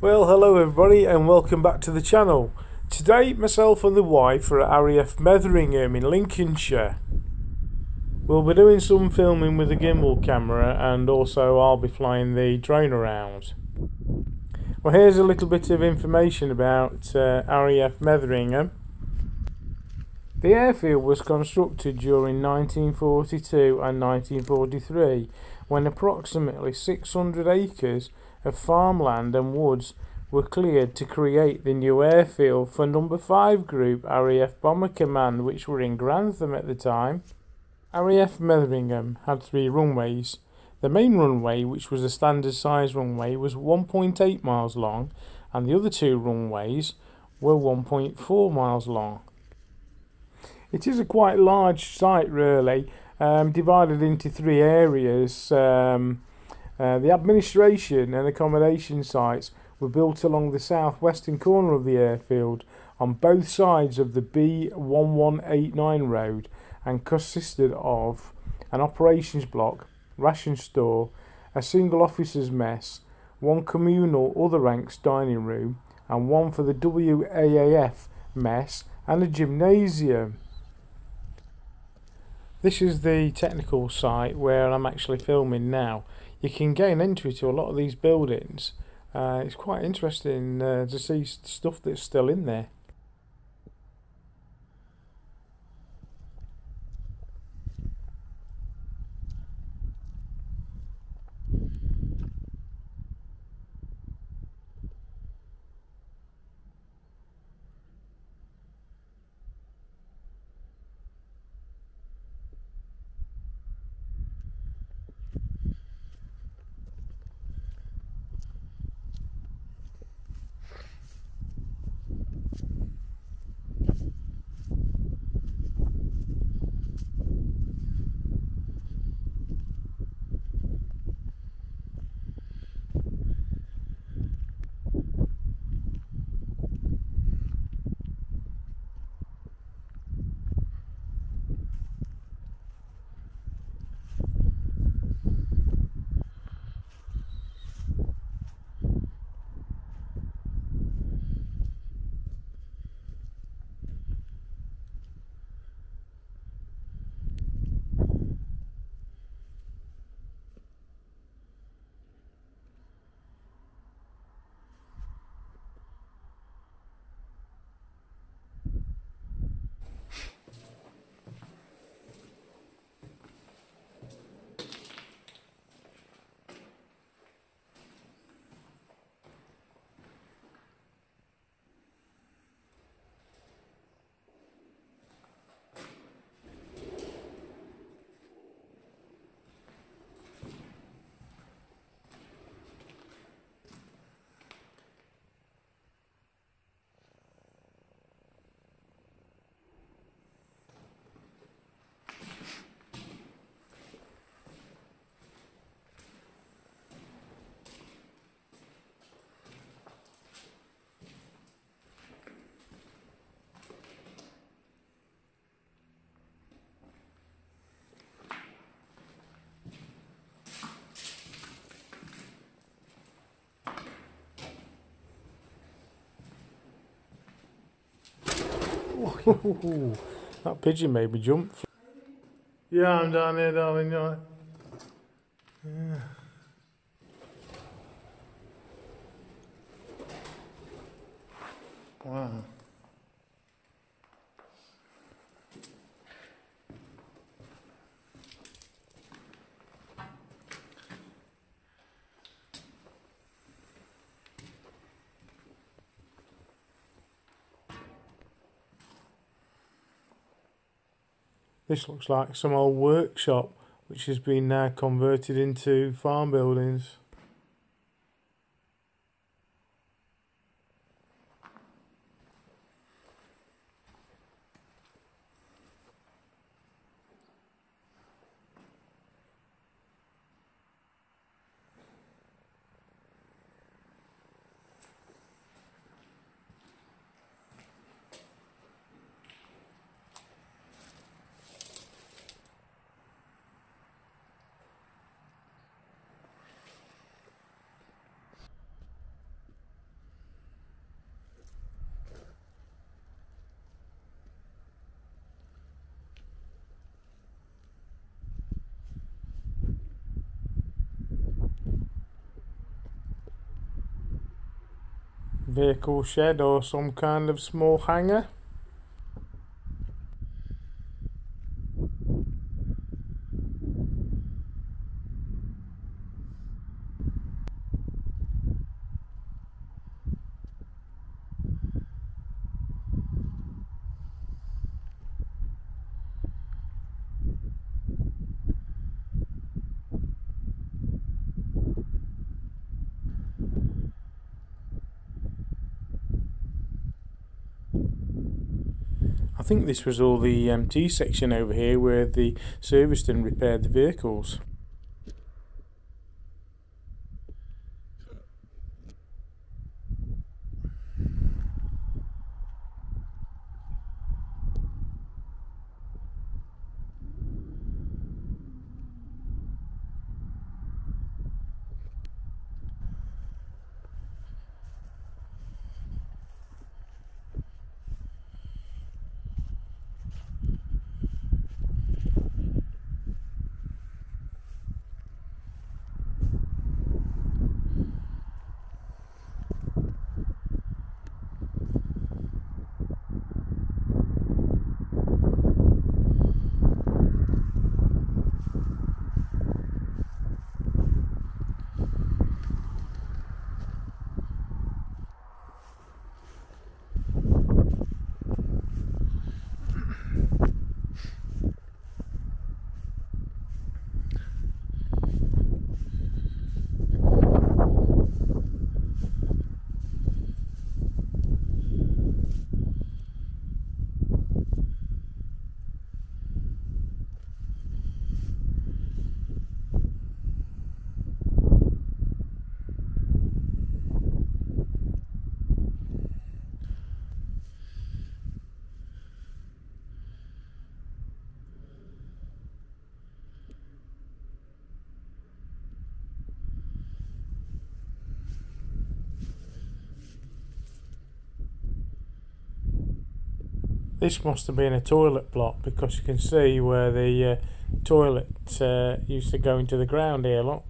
Well, hello everybody and welcome back to the channel. Today myself and the wife are at RAF Metheringham in Lincolnshire. We'll be doing some filming with the gimbal camera and also I'll be flying the drone around. Well, here's a little bit of information about RAF Metheringham. The airfield was constructed during 1942 and 1943 when approximately 600 acres of farmland and woods were cleared to create the new airfield for No. 5 Group RAF Bomber Command, which were in Grantham at the time. RAF Metheringham had 3 runways. The main runway, which was a standard size runway, was 1.8 miles long and the other 2 runways were 1.4 miles long. It is a quite large site really, divided into 3 areas. The administration and accommodation sites were built along the southwestern corner of the airfield on both sides of the B1189 road and consisted of an operations block, ration store, a single officers' mess, 1 communal other ranks dining room and 1 for the WAAF mess and a gymnasium. This is the technical site where I'm actually filming now. You can gain entry to a lot of these buildings. It's quite interesting to see stuff that's still in there. That pigeon made me jump. Yeah, I'm down here, darling. Yeah. Wow. This looks like some old workshop which has been now converted into farm buildings. vehicle shed or some kind of small hangar. I think this was all the MT section over here where they serviced and repaired the vehicles. This must have been a toilet block because you can see where the toilet used to go into the ground here, look.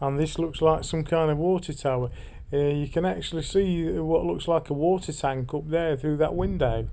And this looks like some kind of water tower. You can actually see what looks like a water tank up there through that window.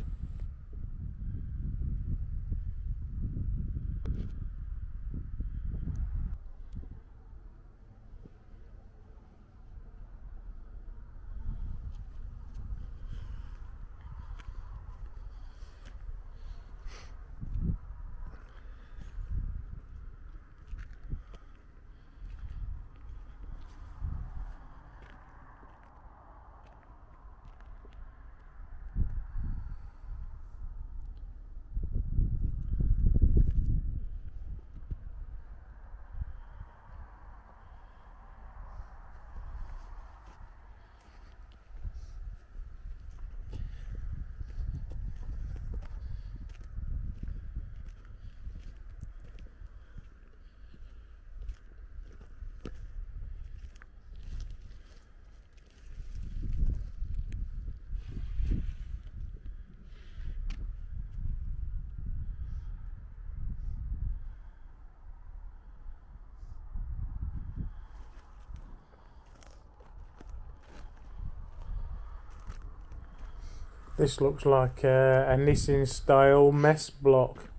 This looks like a Nissan style mess block.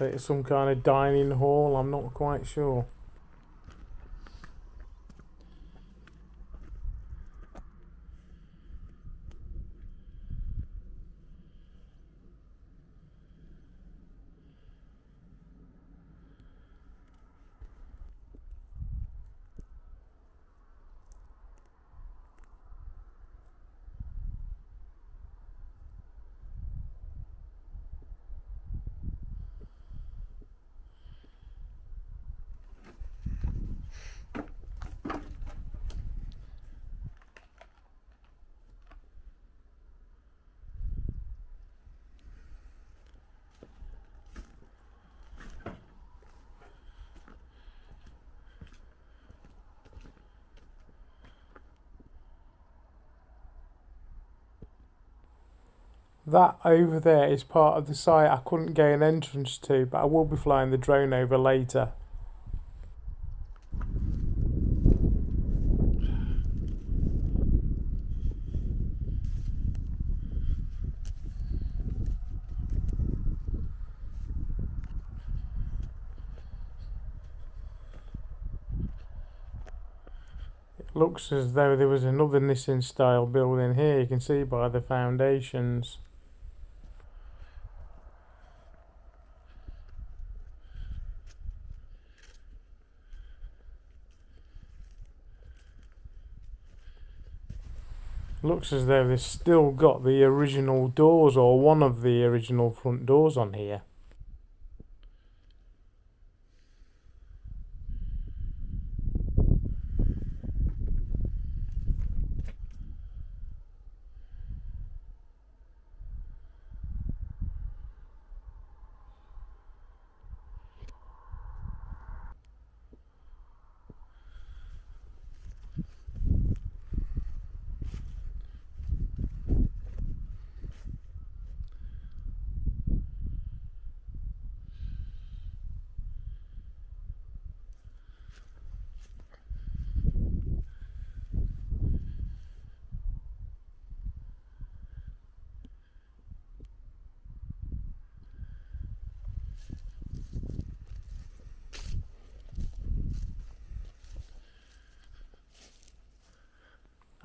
It's some kind of dining hall, I'm not quite sure. That over there is part of the site I couldn't gain entrance to, but I will be flying the drone over later. It looks as though there was another Nissan style building here, you can see by the foundations. Looks as though they've still got the original doors, or one of the original front doors on here.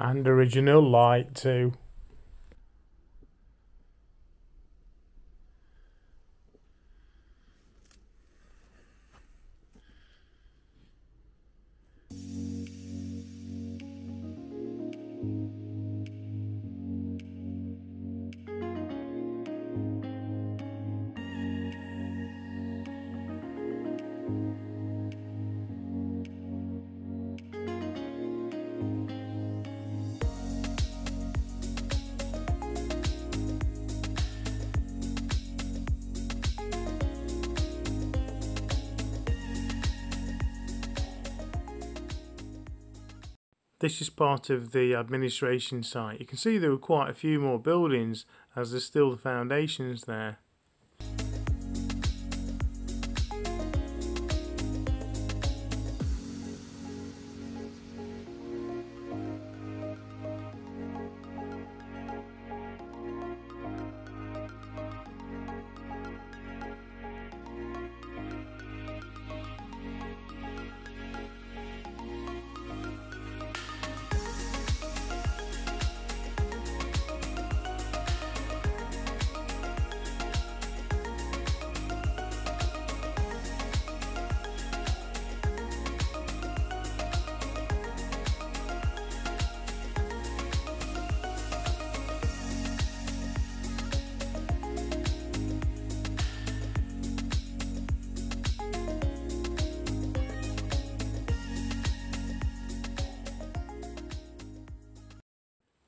And original light too. This is part of the administration site. You can see there were quite a few more buildings as there's still the foundations there.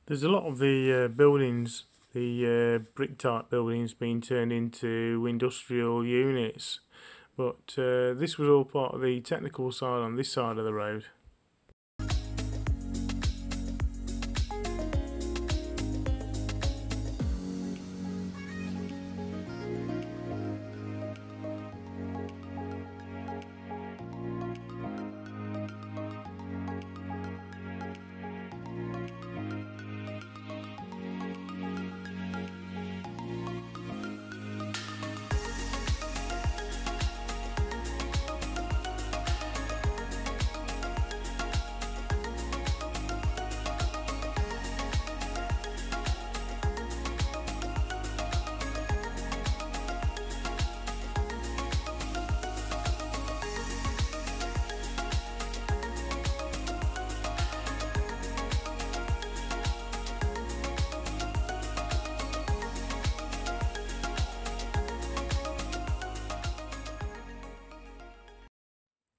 There's a lot of the buildings, the brick type buildings, being turned into industrial units, but this was all part of the technical side on this side of the road.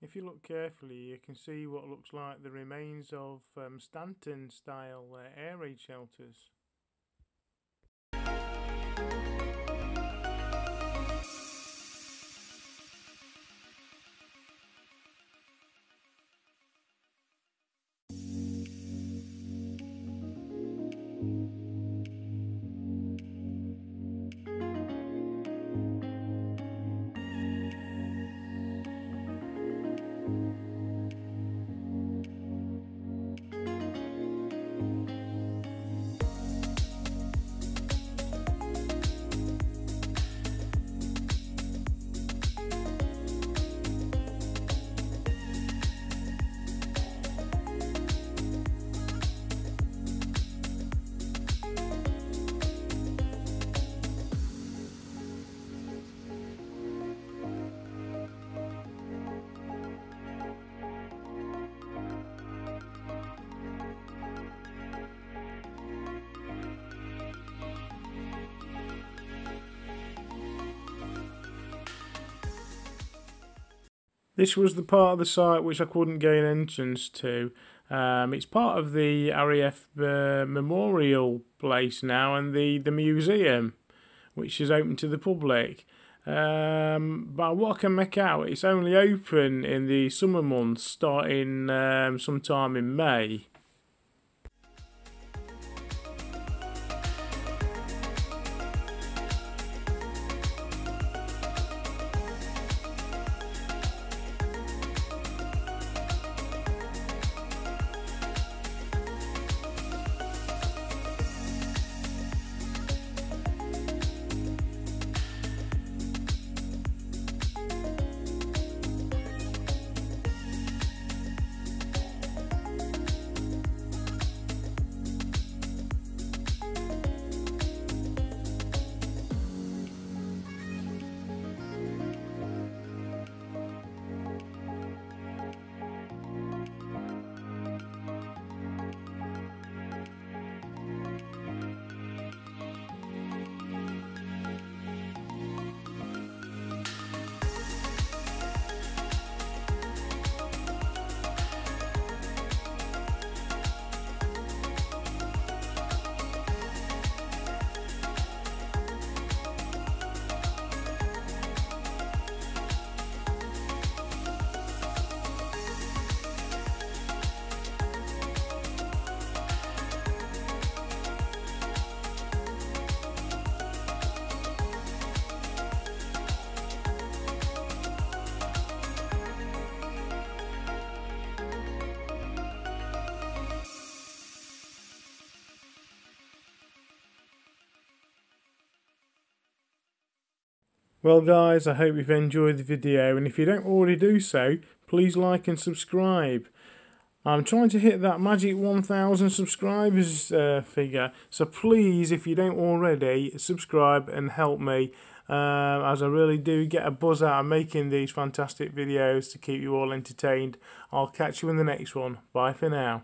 If you look carefully, you can see what looks like the remains of Stanton style air raid shelters. This was the part of the site which I couldn't gain entrance to. It's part of the RAF memorial place now, and the museum, which is open to the public. But what I can make out, it's only open in the summer months, starting sometime in May. Well guys, I hope you've enjoyed the video, and if you don't already do so, please like and subscribe. I'm trying to hit that magic 1,000 subscribers figure, so please, if you don't already, subscribe and help me, as I really do get a buzz out of making these fantastic videos to keep you all entertained. I'll catch you in the next one. Bye for now.